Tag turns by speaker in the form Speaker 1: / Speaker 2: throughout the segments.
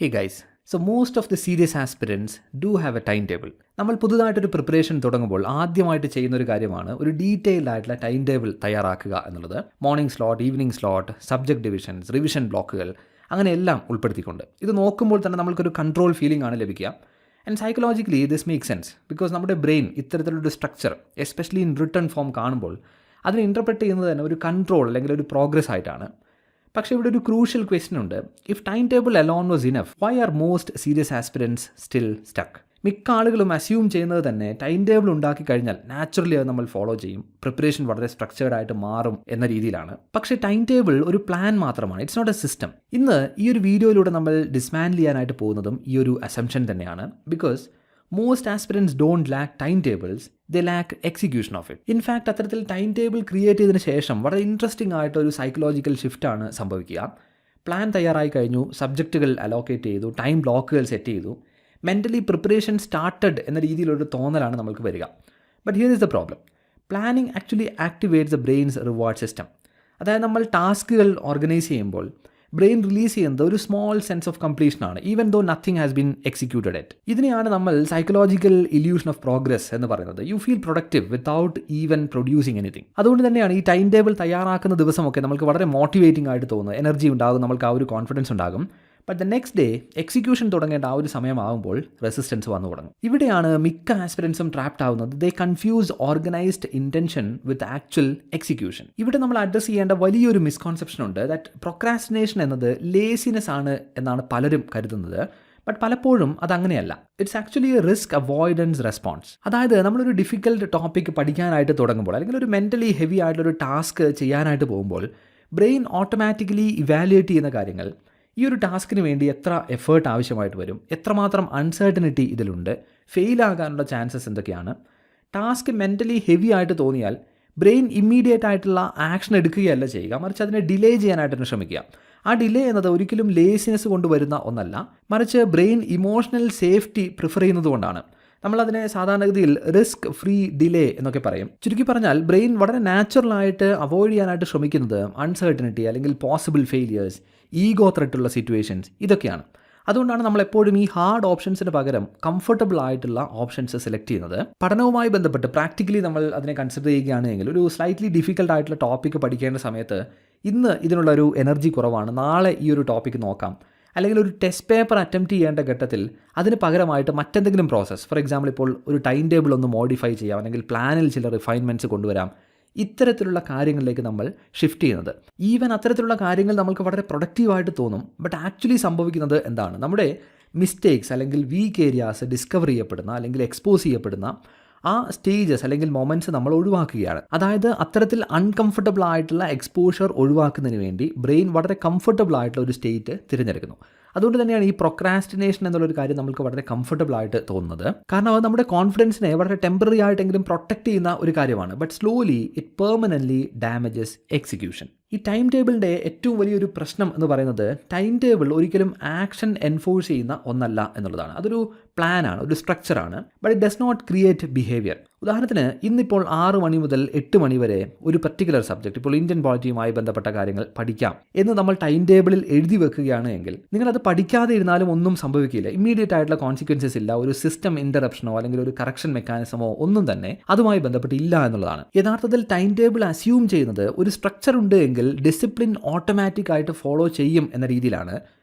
Speaker 1: Hey guys, so most of the serious aspirants do have a timetable. നമ്മൾ പുതുതായിട്ടൊരു preparation തുടങ്ങുമ്പോൾ ആദ്യമായിട്ട് ചെയ്യുന്ന ഒരു കാര്യമാണ് ഒരു ഡീറ്റെയിൽഡ് ആയിട്ടുള്ള ടൈം ടേബിൾ തയ്യാറാക്കുക എന്നുള്ളത്. Morning slot, evening slot, subject divisions, revision ബ്ലോക്കുകൾ അങ്ങനെ എല്ലാം ഉൾപ്പെടുത്തിക്കൊണ്ട് ഇത് നോക്കുമ്പോൾ തന്നെ നമ്മൾക്കൊരു കൺട്രോൾ ഫീലിംഗ് ആണ് ലഭിക്കുക. And psychologically this make sense because നമ്മുടെ ബ്രെയിൻ ഇത്തരത്തിലൊരു structure especially in return form കാണുമ്പോൾ അതിനെ ഇൻ്റർപ്രറ്റ് ചെയ്യുന്നത് തന്നെ ഒരു കൺട്രോൾ അല്ലെങ്കിൽ ഒരു പ്രോഗ്രസ് ആയിട്ടാണ്. പക്ഷേ ഇവിടെ ഒരു ക്രൂഷ്യൽ ക്വസ്റ്റ്യൻ ഉണ്ട്. If time table alone was enough, why are most serious aspirants still stuck? മിക്ക ആളുകളും അസ്യൂം ചെയ്യുന്നത് തന്നെ ടൈം ടേബിൾ ഉണ്ടാക്കി കഴിഞ്ഞാൽ നാച്ചുറലി അത് നമ്മൾ ഫോളോ ചെയ്യും, പ്രിപ്പറേഷൻ വളരെ സ്ട്രക്ചേർഡ് ആയിട്ട് മാറും എന്ന രീതിയിലാണ്. പക്ഷേ ടൈം ടേബിൾ ഒരു പ്ലാൻ മാത്രമാണ്, ഇറ്റ്സ് നോട്ട് എ സിസ്റ്റം. ഇന്ന് ഈ ഒരു വീഡിയോയിലൂടെ നമ്മൾ ഡിസ്മാൻഡിൽ ചെയ്യാനായിട്ട് പോകുന്നതും ഈ ഒരു അസംഷൻ തന്നെയാണ്. Because most aspirants don't lack timetables, they lack execution of it. In fact, അത്തരത്തിൽ ടൈം ടേബിൾ ക്രിയേറ്റ് ചെയ്തതിന് ശേഷം വളരെ ഇൻട്രസ്റ്റിംഗ് ആയിട്ടൊരു സൈക്കോളജിക്കൽ ഷിഫ്റ്റാണ് സംഭവിക്കുക. പ്ലാൻ തയ്യാറായി കഴിഞ്ഞു, സബ്ജക്റ്റുകൾ അലോക്കേറ്റ് ചെയ്തു, ടൈം ബ്ലോക്കുകൾ സെറ്റ് ചെയ്തു, മെൻ്റലി പ്രിപ്പറേഷൻ സ്റ്റാർട്ടഡ് എന്ന രീതിയിലൊരു തോന്നലാണ് നമ്മൾക്ക് വരിക. But here is the problem. Planning actually activates the brain's reward system. അതായത് നമ്മൾ ടാസ്കുകൾ ഓർഗനൈസ് ചെയ്യുമ്പോൾ ബ്രെയിൻ റിലീസ് ചെയ്യുന്നത് ഒരു സ്മോൾ സെൻസ് ഓഫ് കംപ്ലീഷനാണ്, even though nothing has been executed it. ഇതിനെയാണ് നമ്മൾ സൈക്കോളജിക്കൽ ഇല്യൂഷൻ ഓഫ് പ്രോഗ്രസ് എന്ന് പറയുന്നത്. You feel productive without even producing anything. അതുകൊണ്ട് തന്നെയാണ് ഈ ടൈം ടേബിൾ തയ്യാറാക്കുന്ന ദിവസമൊക്കെ നമുക്ക് വളരെ മോട്ടിവേറ്റിംഗ് ആയിട്ട് തോന്നുന്നത്. എനർജി ഉണ്ടാകും, നമുക്ക് ആ ഒരു കോൺഫിഡൻസ് ഉണ്ടാകും. But the next day execution തുടങ്ങേണ്ട ആ ഒരു സമയമാകുമ്പോൾ റെസിസ്റ്റൻസ് വന്നു തുടങ്ങും. ഇവിടെയാണ് മിക്ക ആസ്പിരൻസും ട്രാപ്ഡ് ആവുന്നത്. ദേ കൺഫ്യൂസ് ഓർഗനൈസ്ഡ് ഇൻറ്റൻഷൻ വിത്ത് ആക്ച്വൽ എക്സിക്യൂഷൻ. ഇവിടെ നമ്മൾ അഡ്രസ് ചെയ്യേണ്ട വലിയൊരു മിസ്കോൺസെപ്ഷൻ ഉണ്ട്. ദാറ്റ് പ്രൊക്രാസ്റ്റിനേഷൻ എന്നത് ലേസിനെസ് ആണ് എന്നാണ് പലരും കരുതുന്നത്. ബട്ട് പലപ്പോഴും അതങ്ങനെയല്ല. It's actually a risk avoidance response. അതായത് നമ്മളൊരു ഡിഫിക്കൽട്ട് ടോപ്പിക് പഠിക്കാനായിട്ട് തുടങ്ങുമ്പോൾ അല്ലെങ്കിൽ ഒരു മെൻ്റലി ഹെവി ആയിട്ടൊരു ടാസ്ക് ചെയ്യാനായിട്ട് പോകുമ്പോൾ ബ്രെയിൻ ഓട്ടോമാറ്റിക്കലി ഇവാലുവേറ്റ് ചെയ്യുന്ന കാര്യങ്ങൾ, ഈ ഒരു ടാസ്കിന് വേണ്ടി എത്ര എഫേർട്ട് ആവശ്യമായിട്ട് വരും, എത്രമാത്രം അൺസർട്ടനിറ്റി ഇതിലുണ്ട്, ഫെയിലാകാനുള്ള ചാൻസസ് എന്തൊക്കെയാണ്. ടാസ്ക് മെൻ്റലി ഹെവി ആയിട്ട് തോന്നിയാൽ ബ്രെയിൻ ഇമ്മീഡിയറ്റ് ആയിട്ടുള്ള ആക്ഷൻ എടുക്കുകയല്ല ചെയ്യുക, മറിച്ച് അതിനെ ഡിലേ ചെയ്യാനായിട്ടാണ് ശ്രമിക്കുക. ആ ഡിലേ എന്നത് ഒരിക്കലും ലേസിനെസ് കൊണ്ടുവരുന്ന ഒന്നല്ല, മറിച്ച് ബ്രെയിൻ ഇമോഷണൽ സേഫ്റ്റി പ്രിഫർ ചെയ്യുന്നത് കൊണ്ടാണ്. നമ്മളതിനെ സാധാരണഗതിയിൽ റിസ്ക് ഫ്രീ ഡിലേ എന്നൊക്കെ പറയും. ചുരുക്കി പറഞ്ഞാൽ ബ്രെയിൻ വളരെ നാച്ചുറലായിട്ട് അവോയ്ഡ് ചെയ്യാനായിട്ട് ശ്രമിക്കുന്നത് അൺസർട്ടനിറ്റി അല്ലെങ്കിൽ പോസിബിൾ ഫെയിലിയേഴ്സ്, ഈഗോ ത്രെട്ടുള്ള സിറ്റുവേഷൻസ്, ഇതൊക്കെയാണ്. അതുകൊണ്ടാണ് നമ്മൾ എപ്പോഴും ഈ ഹാർഡ് ഓപ്ഷൻസിന് പകരം കംഫർട്ടബിൾ ആയിട്ടുള്ള ഓപ്ഷൻസ് സെലക്ട് ചെയ്യുന്നത്. പഠനവുമായി ബന്ധപ്പെട്ട് പ്രാക്ടിക്കലി നമ്മൾ അതിനെ കൺസിഡർ ചെയ്യുകയാണെങ്കിൽ ഒരു സ്ലൈറ്റ്ലി ഡിഫിക്കൽട്ട് ആയിട്ടുള്ള ടോപ്പിക്ക് പഠിക്കേണ്ട സമയത്ത് ഇന്ന് ഇതിനുള്ളൊരു എനർജി കുറവാണ്, നാളെ ഈ ഒരു ടോപ്പിക്ക് നോക്കാം, അല്ലെങ്കിൽ ഒരു ടെസ്റ്റ് പേപ്പർ അറ്റംപ്റ്റ് ചെയ്യേണ്ട ഘട്ടത്തിൽ അതിന് പകരമായിട്ട് മറ്റെന്തെങ്കിലും പ്രോസസ്സ്, ഫോർ എക്സാമ്പിൾ ഇപ്പോൾ ഒരു ടൈം ടേബിൾ ഒന്ന് മോഡിഫൈ ചെയ്യാം, അല്ലെങ്കിൽ പ്ലാനിൽ ചില റിഫൈൻമെൻറ്റ്സ് കൊണ്ടുവരാം, ഇത്തരത്തിലുള്ള കാര്യങ്ങളിലേക്ക് നമ്മൾ ഷിഫ്റ്റ് ചെയ്യുന്നത്. ഈവൻ അത്തരത്തിലുള്ള കാര്യങ്ങൾ നമുക്ക് വളരെ പ്രൊഡക്റ്റീവായിട്ട് തോന്നും. ബട്ട് ആക്ച്വലി സംഭവിക്കുന്നത് എന്താണ്? നമ്മുടെ മിസ്റ്റേക്സ് അല്ലെങ്കിൽ വീക്ക് ഏരിയാസ് ഡിസ്കവർ ചെയ്യപ്പെടുന്ന അല്ലെങ്കിൽ എക്സ്പോസ് ചെയ്യപ്പെടുന്ന ആ സ്റ്റേജസ് അല്ലെങ്കിൽ മൊമെൻറ്റ്സ് നമ്മൾ ഒഴിവാക്കുകയാണ്. അതായത് അത്തരത്തിൽ അൺകംഫർട്ടബിൾ ആയിട്ടുള്ള എക്സ്പോഷർ ഒഴിവാക്കുന്നതിന് വേണ്ടി ബ്രെയിൻ വളരെ കംഫർട്ടബിൾ ആയിട്ടുള്ള ഒരു സ്റ്റേറ്റ് തിരഞ്ഞെടുക്കുന്നു. അതുകൊണ്ട് തന്നെയാണ് ഈ പ്രൊക്രാസ്റ്റിനേഷൻ എന്നുള്ളൊരു കാര്യം നമുക്ക് വളരെ കംഫർട്ടബിൾ ആയിട്ട് തോന്നുന്നത്. കാരണം അത് നമ്മുടെ കോൺഫിഡൻസിനെ വളരെ ടെമ്പററി ആയിട്ടെങ്കിലും പ്രൊട്ടക്റ്റ് ചെയ്യുന്ന ഒരു കാര്യമാണ്. But slowly it permanently damages execution. ഈ ടൈം ടേബിളിൻ്റെ ഏറ്റവും വലിയൊരു പ്രശ്നം എന്ന് പറയുന്നത് ടൈം ടേബിൾ ഒരിക്കലും ആക്ഷൻ എൻഫോഴ്സ് ചെയ്യുന്ന ഒന്നല്ല എന്നുള്ളതാണ്. അതൊരു പ്ലാനാണ്, ഒരു സ്ട്രക്ചറാണ്. But it does not create behaviour. ഉദാഹരണത്തിന് ഇന്നിപ്പോൾ 6 മണി മുതൽ 8 മണി വരെ ഒരു പർട്ടിക്കുലർ സബ്ജക്റ്റ്, ഇപ്പോൾ ഇന്ത്യൻ പോളിറ്റിയുമായി ബന്ധപ്പെട്ട കാര്യങ്ങൾ പഠിക്കാം എന്ന് നമ്മൾ ടൈം ടേബിളിൽ എഴുതി വെക്കുകയാണ് എങ്കിൽ നിങ്ങളത് പഠിക്കാതെ ഇരുന്നാലും ഒന്നും സംഭവിക്കില്ല. ഇമ്മീഡിയറ്റ് ആയിട്ടുള്ള കോൺസിക്വൻസസ് ഇല്ല. ഒരു സിസ്റ്റം ഇൻ്ററപ്ഷനോ അല്ലെങ്കിൽ ഒരു കറക്ഷൻ മെക്കാനിസമോ ഒന്നും തന്നെ അതുമായി ബന്ധപ്പെട്ട് ഇല്ല എന്നുള്ളതാണ്. യഥാർത്ഥത്തിൽ ടൈം ടേബിൾ അസ്യൂം ചെയ്യുന്നത് ഒരു സ്ട്രക്ചർ ഉണ്ട് എങ്കിൽ ഡിസിപ്ലിൻ ഓട്ടോമാറ്റിക് ആയിട്ട് ഫോളോ ചെയ്യും എന്ന രീതിയിലാണ്.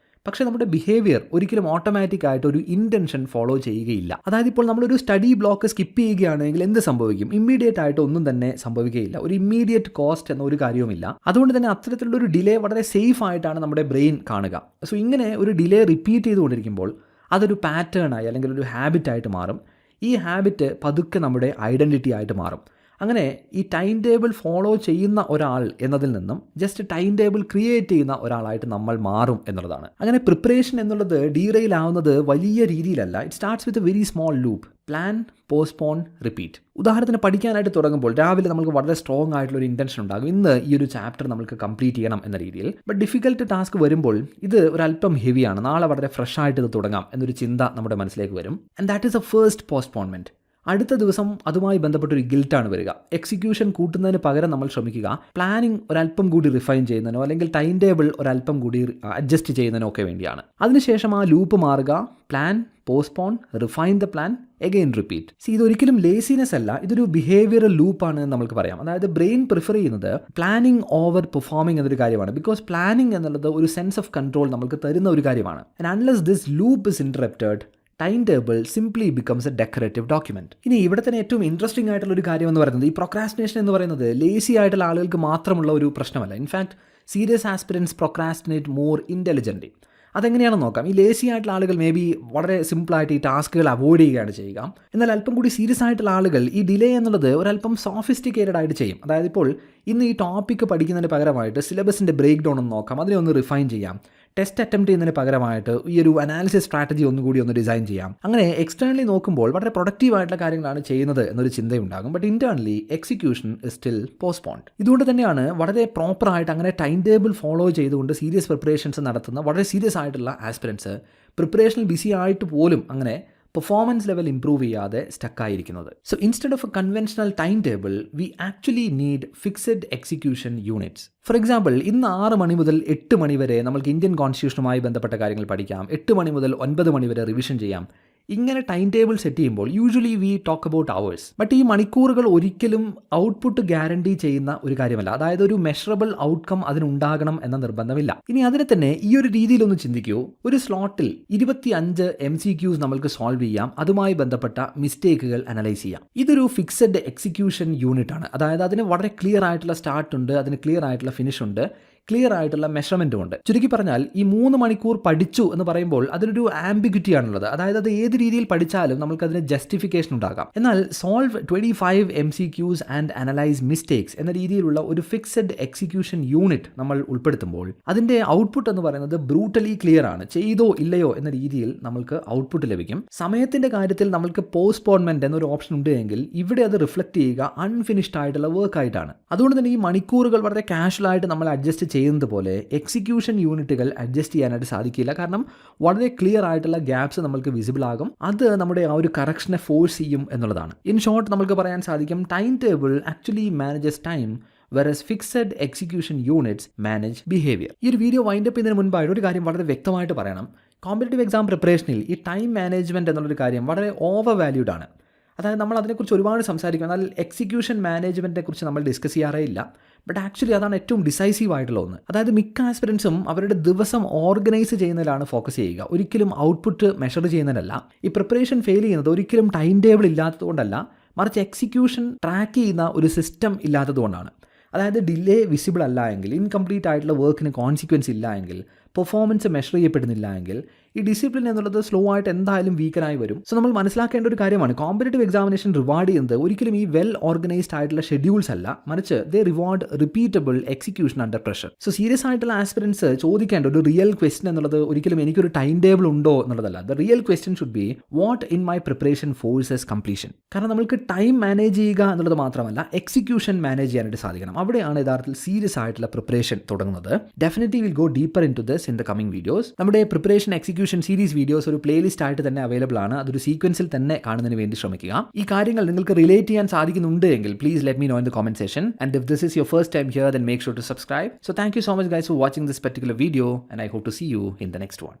Speaker 1: പക്ഷേ നമ്മുടെ ബിഹേവിയർ ഒരിക്കലും ഓട്ടോമാറ്റിക് ആയിട്ട് ഒരു ഇൻറ്റൻഷൻ ഫോളോ ചെയ്യുകയില്ല. അതായത് ഇപ്പോൾ നമ്മളൊരു സ്റ്റഡി ബ്ലോക്ക് സ്കിപ്പ് ചെയ്യുകയാണെങ്കിൽ എന്ത് സംഭവിക്കും? ഇമ്മീഡിയറ്റ് ആയിട്ട് ഒന്നും തന്നെ സംഭവിക്കുകയില്ല. ഒരു ഇമ്മീഡിയറ്റ് കോസ്റ്റ് എന്ന ഒരു കാര്യവുമില്ല. അതുകൊണ്ട് തന്നെ അത്തരത്തിലുള്ള ഒരു ഡിലേ വളരെ സേഫ് ആയിട്ടാണ് നമ്മുടെ ബ്രെയിൻ കാണുക. സോ ഇങ്ങനെ ഒരു ഡിലേ റിപ്പീറ്റ് ചെയ്തുകൊണ്ടിരിക്കുമ്പോൾ അതൊരു പാറ്റേണായി അല്ലെങ്കിൽ ഒരു ഹാബിറ്റായിട്ട് മാറും. ഈ ഹാബിറ്റ് പതുക്കെ നമ്മുടെ ഐഡൻറ്റിറ്റി ആയിട്ട് മാറും. അങ്ങനെ ഈ ടൈം ടേബിൾ ഫോളോ ചെയ്യുന്ന ഒരാൾ എന്നതിൽ നിന്നും ജസ്റ്റ് ടൈം ടേബിൾ ക്രിയേറ്റ് ചെയ്യുന്ന ഒരാളായിട്ട് നമ്മൾ മാറും എന്നുള്ളതാണ്. അങ്ങനെ പ്രിപ്പറേഷൻ എന്നുള്ളത് ഡീറെയിൽ ആവുന്നത് വലിയ രീതിയിലല്ല. It starts with a very small loop. Plan, postpone, repeat. ഉദാഹരണത്തിന് പഠിക്കാനായിട്ട് തുടങ്ങുമ്പോൾ രാവിലെ നമുക്ക് വളരെ സ്ട്രോങ് ആയിട്ടുള്ള ഒരു ഇൻറ്റൻഷൻ ഉണ്ടാകും, ഇന്ന് ഈ ഒരു ചാപ്റ്റർ നമുക്ക് കംപ്ലീറ്റ് ചെയ്യണം എന്ന രീതിയിൽ. ബട്ട് ഡിഫിക്കൽട്ട് ടാസ്ക് വരുമ്പോൾ ഇത് ഒരല്പം ഹെവിയാണ്, നാളെ വളരെ ഫ്രഷ് ആയിട്ട് ഇത് തുടങ്ങാം എന്നൊരു ചിന്ത നമ്മുടെ മനസ്സിലേക്ക് വരും. And that is A first postponement. അടുത്ത ദിവസം അതുമായി ബന്ധപ്പെട്ടൊരു ഗിൽറ്റാണ് വരിക. എക്സിക്യൂഷൻ കൂട്ടുന്നതിന് പകരം നമ്മൾ ശ്രമിക്കുക പ്ലാനിങ് ഒരല്പം കൂടി റിഫൈൻ ചെയ്യുന്നതിനോ അല്ലെങ്കിൽ ടൈം ടേബിൾ ഒരല്പം കൂടി അഡ്ജസ്റ്റ് ചെയ്യുന്നതിനോ ഒക്കെ വേണ്ടിയാണ്. അതിനുശേഷം ആ ലൂപ്പ് മാറുക, plan, postpone, refine the plan, again repeat. ഇതൊരിക്കലും ലേസിനെസ് അല്ല, ഇതൊരു ബിഹേവിയറൽ ലൂപ്പാണ് എന്ന് നമുക്ക് പറയാം. അതായത് ബ്രെയിൻ പ്രിഫർ ചെയ്യുന്നത് പ്ലാനിങ് ഓവർ പെർഫോമിംഗ് എന്നൊരു കാര്യമാണ്. ബിക്കോസ് പ്ലാനിങ് എന്നുള്ളത് ഒരു സെൻസ് ഓഫ് കൺട്രോൾ നമുക്ക് തരുന്ന ഒരു കാര്യമാണ്. And unless this loop is interrupted, time table simply becomes A decorative document. ഇനി ഇവിടെ തന്നെ ഏറ്റവും ഇൻട്രസ്റ്റിംഗ് ആയിട്ടുള്ള ഒരു കാര്യം എന്ന് പറയുന്നത് ഈ പ്രൊക്രാസ്റ്റിനേഷൻ എന്ന് പറയുന്നത് ലേസി ആയിട്ടുള്ള ആളുകൾക്ക് മാത്രമുള്ള ഒരു പ്രശ്നമല്ല. In fact serious aspirants procrastinate more intelligently. അതെങ്ങനെയാണെന്ന് നോക്കാം. ഈ ലേസി ആയിട്ടുള്ള ആളുകൾ മേ ബി വളരെ സിമ്പിളായിട്ട് ഈ ടാസ്കുകൾ അവോയ്ഡ് ചെയ്യുകയാണ് ചെയ്യുക. എന്നാൽ അല്പം കൂടി സീരിയസ് ആയിട്ടുള്ള ആളുകൾ ഈ ഡിലേ എന്നുള്ളത് ഒരല്പം സോഫിസ്റ്റിക്കേറ്റഡ് ആയിട്ട് ചെയ്യും. അതായത് ഇപ്പോൾ ഇന്ന് ഈ ടോപ്പിക്ക് പഠിക്കുന്നതിന് പകരമായിട്ട് സിലബസിൻ്റെ ബ്രേക്ക് ഡൗൺ ഒന്ന് നോക്കാം, അതിനെ ഒന്ന് റിഫൈൻ ചെയ്യാം. ടെസ്റ്റ് അറ്റംപ്റ്റ് ചെയ്യുന്നതിന് പകരമായിട്ട് ഈ ഒരു അനാലിസിസ് സ്ട്രാറ്റജി ഒന്നുകൂടി ഒന്ന് ഡിസൈൻ ചെയ്യാം. അങ്ങനെ എക്സ്റ്റേണലി നോക്കുമ്പോൾ വളരെ പ്രൊഡക്റ്റീവ് ആയിട്ടുള്ള കാര്യങ്ങളാണ് ചെയ്യുന്നത് എന്നൊരു ചിന്തയുണ്ടാകും. But internally execution is still postponed. ഇതുകൊണ്ട് തന്നെയാണ് വളരെ പ്രോപ്പറായിട്ട് അങ്ങനെ ടൈം ടേബിൾ ഫോളോ ചെയ്തുകൊണ്ട് സീരിയസ് പ്രിപ്പറേഷൻസ് നടത്തുന്ന വളരെ സീരിയസ് ആയിട്ടുള്ള ആസ്പിരൻസ് പ്രിപ്പറേഷനിൽ ബിസി ആയിട്ട് പോലും അങ്ങനെ പെർഫോമൻസ് ലെവൽ ഇംപ്രൂവ് ചെയ്യാതെ സ്റ്റക്കായിരിക്കുന്നത്. So instead of a conventional time table we actually need fixed execution units. For example, ഇന്ന് 6 മണി മുതൽ 8 മണി വരെ നമുക്ക് ഇന്ത്യൻ കോൺസ്റ്റിറ്റ്യൂഷനുമായി ബന്ധപ്പെട്ട കാര്യങ്ങൾ പഠിക്കാം. 8 മണി മുതൽ 9 മണി വരെ റിവിഷൻ ചെയ്യാം. ഇങ്ങനെ ടൈം ടേബിൾ സെറ്റ് ചെയ്യുമ്പോൾ usually we talk about hours. But ഈ മണിക്കൂറുകൾ ഒരിക്കലും ഔട്ട്പുട്ട് ഗ്യാരണ്ടി ചെയ്യുന്ന ഒരു കാര്യമല്ല. അതായത് ഒരു മെഷറബിൾ ഔട്ട്കം അതിനുണ്ടാകണം എന്ന നിർബന്ധമില്ല. ഇനി അതിനെ തന്നെ ഈ ഒരു രീതിയിലൊന്ന് ചിന്തിക്കൂ. ഒരു സ്ലോട്ടിൽ 25 MCQs നമ്മൾക്ക് സോൾവ് ചെയ്യാം. അതുമായി ബന്ധപ്പെട്ട മിസ്റ്റേക്കുകൾ അനലൈസ് ചെയ്യാം. ഇതൊരു ഫിക്സഡ് എക്സിക്യൂഷൻ യൂണിറ്റ് ആണ്. അതായത് അതിന് വളരെ ക്ലിയർ ആയിട്ടുള്ള സ്റ്റാർട്ട് ഉണ്ട്, അതിന് ക്ലിയർ ആയിട്ടുള്ള ഫിനിഷ് ഉണ്ട്, ക്ലിയർ ആയിട്ടുള്ള മെഷർമെൻറ്റും ഉണ്ട്. ചുരുക്കി പറഞ്ഞാൽ ഈ 3 മണിക്കൂർ പഠിച്ചു എന്ന് പറയുമ്പോൾ അതിനൊരു ആംബിഗ്വിറ്റി ആണുള്ളത്. അതായത് അത് ഏത് രീതിയിൽ പഠിച്ചാലും നമുക്കതിന് ജസ്റ്റിഫിക്കേഷൻ ഉണ്ടാകാം. എന്നാൽ solve 25 MCQs and analyse mistakes എന്ന രീതിയിലുള്ള ഒരു ഫിക്സഡ് എക്സിക്യൂഷൻ യൂണിറ്റ് നമ്മൾ ഉൾപ്പെടുത്തുമ്പോൾ അതിൻ്റെ ഔട്ട്പുട്ട് എന്ന് പറയുന്നത് ബ്രൂട്ടലി ക്ലിയർ ആണ്. ചെയ്തോ ഇല്ലയോ എന്ന രീതിയിൽ നമ്മൾക്ക് ഔട്ട്പുട്ട് ലഭിക്കും. സമയത്തിൻ്റെ കാര്യത്തിൽ നമ്മൾക്ക് പോസ്റ്റ്പോൺമെൻറ്റ് എന്നൊരു ഓപ്ഷൻ ഉണ്ട് എങ്കിൽ ഇവിടെ അത് റിഫ്ലക്ട് ചെയ്യുക അൺഫിനിഷ്ഡ് ആയിട്ടുള്ള വർക്ക് ആയിട്ടാണ്. അതുകൊണ്ട് തന്നെ ഈ മണിക്കൂറുകൾ വളരെ കാഷ്വലായിട്ട് നമ്മൾ അഡ്ജസ്റ്റ് ചെയ്യുന്നത് പോലെ എക്സിക്യൂഷൻ യൂണിറ്റുകൾ അഡ്ജസ്റ്റ് ചെയ്യാനായിട്ട് സാധിക്കില്ല. കാരണം വളരെ ക്ലിയർ ആയിട്ടുള്ള ഗ്യാപ്സ് നമുക്ക് വിസിബിൾ ആകും. അത് നമ്മുടെ ആ ഒരു കറക്ഷനെ ഫോഴ്സ് ചെയ്യും എന്നുള്ളതാണ്. ഇൻ ഷോർട്ട് നമുക്ക് പറയാൻ സാധിക്കും time table actually manages time whereas fixed execution units manage behavior. ഈ ഒരു വീഡിയോ വൈൻഡപ്പ് ചെയ്യുന്നതിന് മുൻപായിട്ട് ഒരു കാര്യം വളരെ വ്യക്തമായിട്ട് പറയണം. കോമ്പറ്റേറ്റീവ് എക്സാം പ്രിപ്പറേഷനിൽ ഈ ടൈം മാനേജ്മെൻറ്റ് എന്നുള്ളൊരു കാര്യം വളരെ ഓവർ വാല്യൂഡ് ആണ്. അതായത് നമ്മൾ അതിനെക്കുറിച്ച് ഒരുപാട് സംസാരിക്കും, എന്നാൽ എക്സിക്യൂഷൻ മാനേജ്മെൻറ്റിനെ കുറിച്ച് നമ്മൾ ഡിസ്കസ് ചെയ്യാറേ ഇല്ല. ബട്ട് ആക്ച്വലി അതാണ് ഏറ്റവും ഡിസൈസീവ് ആയിട്ടുള്ള ഒന്ന്. അതായത് മിക്ക ആസ്പിരൻസും അവരുടെ ദിവസം ഓർഗനൈസ് ചെയ്യുന്നതിലാണ് ഫോക്കസ് ചെയ്യുക, ഒരിക്കലും ഔട്ട്പുട്ട് മെഷർ ചെയ്യുന്നതിനല്ല. ഈ പ്രിപ്പറേഷൻ ഫെയിൽ ചെയ്യുന്നത് ഒരിക്കലും ടൈം ടേബിൾ ഇല്ലാത്തതുകൊണ്ടല്ല, മറിച്ച് എക്സിക്യൂഷൻ ട്രാക്ക് ചെയ്യുന്ന ഒരു സിസ്റ്റം ഇല്ലാത്തതുകൊണ്ടാണ്. അതായത് ഡിലേ വിസിബിൾ അല്ല എങ്കിൽ, ഇൻകംപ്ലീറ്റ് ആയിട്ടുള്ള വർക്കിന് കോൺസിക്വൻസ് ഇല്ല എങ്കിൽ, പെർഫോമൻസ് മെഷർ ചെയ്യപ്പെടുന്നില്ല എങ്കിൽ ഈ ഡിസിപ്ലിൻ എന്നുള്ളത് സ്ലോ ആയിട്ട് എന്തായാലും വീക്കനായി വരും. സോ നമ്മൾ മനസ്സിലാക്കേണ്ട ഒരു കാര്യമാണ്, കോമ്പറ്റേറ്റീവ് എക്സാമിനേഷൻ റിവാർഡ് ചെയ്യുന്നത് ഒരിക്കലും ഈ വെൽ ഓർഗനൈസ്ഡ് ആയിട്ടുള്ള ഷെഡ്യൂൾസ് അല്ല, മറിച്ച് they reward repeatable execution under pressure. So serious ആയിട്ടുള്ള ആസ്പിരൻസ് ചോദിക്കേണ്ട ഒരു റിയൽ ക്വസ്റ്റ്യൻ എന്നുള്ളത് ഒരിക്കലും എനിക്കൊരു ടൈം ടേബിൾ ഉണ്ടോ എന്നുള്ളതല്ല. The real question should be what in my preparation forces completion. കാരണം നമുക്ക് ടൈം മാനേജ് ചെയ്യുക എന്നുള്ളത് മാത്രമല്ല, എക്സിക്യൂഷൻ മാനേജ് ചെയ്യാനായിട്ട് സാധിക്കണം. അവിടെയാണ് യഥാർത്ഥത്തിൽ സീരിയസ് ആയിട്ടുള്ള പ്രിപ്പറേഷൻ തുടങ്ങുന്നത്. Definitely will go deeper into this in the coming videos. നമ്മുടെ പ്രിപ്പറേഷൻ എക്സിക്യൂഷൻ സീരീസ് വീഡിയോസ് ഒരു പ്ലേലിസ്റ്റ് ആയിട്ട് തന്നെ അവൈലബിൾ ആണ്. അതൊരു സീക്വൻസിൽ തന്നെ കാണുന്നതിന് വേണ്ടി ശ്രമിക്കുക. ഈ കാര്യങ്ങൾ നിങ്ങൾക്ക് റിലേറ്റ് ചെയ്യാൻ സാധിക്കുന്നുണ്ട് എങ്കിൽ please let me know in the comment section. And if this is your first time here, then make sure to subscribe. So thank you so much guys for watching this particular video and I hope to see you in the next one.